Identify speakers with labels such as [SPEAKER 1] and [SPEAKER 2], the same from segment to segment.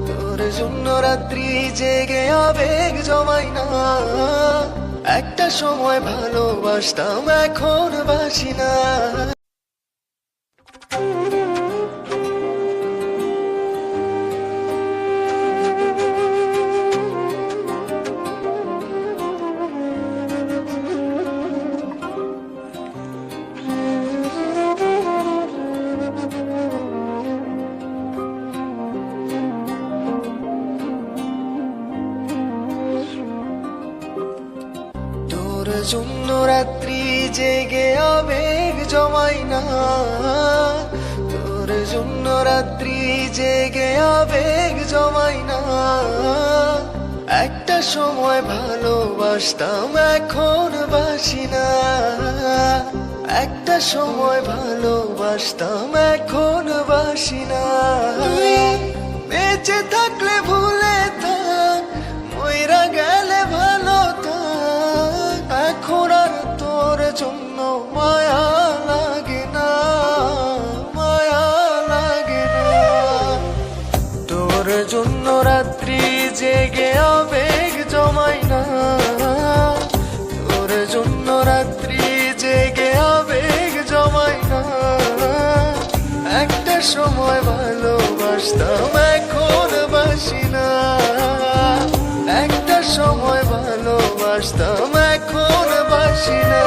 [SPEAKER 1] তোর জন্য রাত্রি জেগে আবেগ জমাই না। একটা সময় ভালোবাসতাম, এখন বাসি না। তোর জন্য রাত্রি জেগে আবেগ জমাই না। তোর জন্য রাত্রি জেগে আবেগ জমাই না। একটা সময় ভালোবাসতাম, এখন বাসি না। একটা সময় ভালোবাসতাম, এখন বাসি না। তুই বেঁচে থাকলে ভুলে থাক, মইরা গেলে ভালো থাক। এখন আর তোর জন্য মায়া লাগে না, মায়া লাগে না। তোর জন্য রাত্রি জেগে আবেগ জমাই না। তোর জন্য রাত্রি জেগে আবেগ জমাই না। একটা সময় ভালোবাসতাম, এখন বাসি না। একটা সময় ভালোবাসতাম, এখন বাসি না।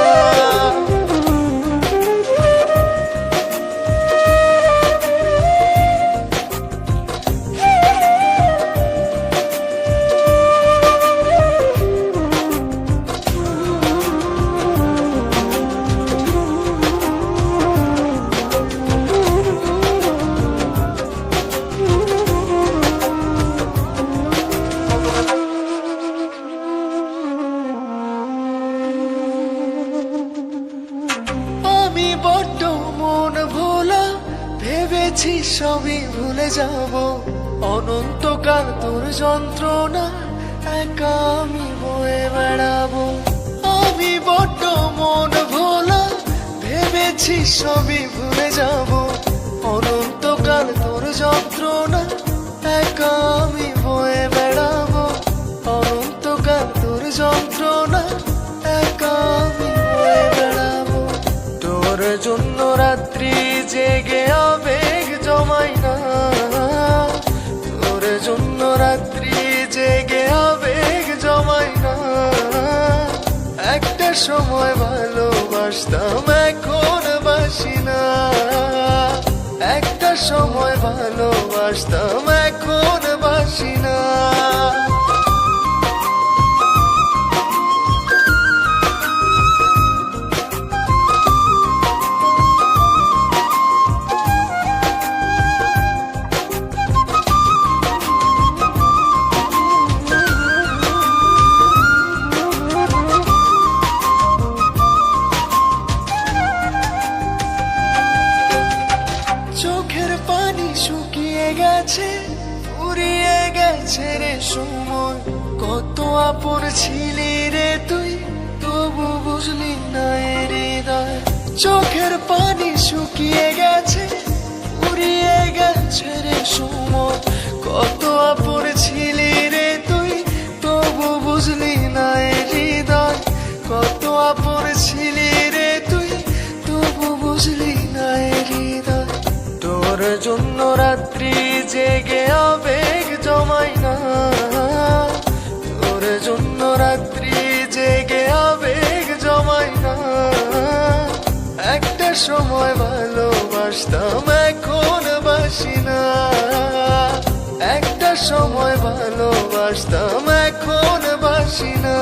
[SPEAKER 1] আমি বড্ড মন ভোলা, ভেবেছি সবই ভুলে যাব। অনন্তকাল তোর যন্ত্রণা একা আমি বয়ে বেড়াবো। আমি বড্ড মন ভোলা, ভেবেছি সবই ভুলে যাব। অনন্তকাল তোর যন্ত্রণা একা আমি বয়ে বেড়াবো। অনন্তকাল তোর যন্ত্রণা একা আমি বয়ে বেড়াবো। তোর জন্য রাত্রি জেগে আবেগ জমাই না। তোর জন্য রাত্রি জেগে আবেগ জমাই না। একটা সময় ভালোবাসতাম, এখন বাসি না। একটা সময় ভালোবাসতাম, এখন বাসি না। চোখের পানি শুকিয়ে গেছে, ফুরিয়ে গেছে রে সময়। কত আপন ছিলি রে তুই, তবু বুঝলি না এ হৃদয়। চোখের পানি শুকিয়ে গেছে, ফুরিয়ে গেছে রে সময়। কত আপন ছিলি রে তুই, তবু বুঝলি না এ হৃদয়। কত আপন ছিলি রে তুই, তবু বুঝলি না এ হৃদয়। তোর জন্য রাত্রি জেগে আবেগ জমাই না। তোর জন্য রাত্রি জেগে আবেগ জমাই না। একটা সময় ভালোবাসতাম, এখন বাসি না। একটা সময় ভালোবাসতাম, এখন বাসি না।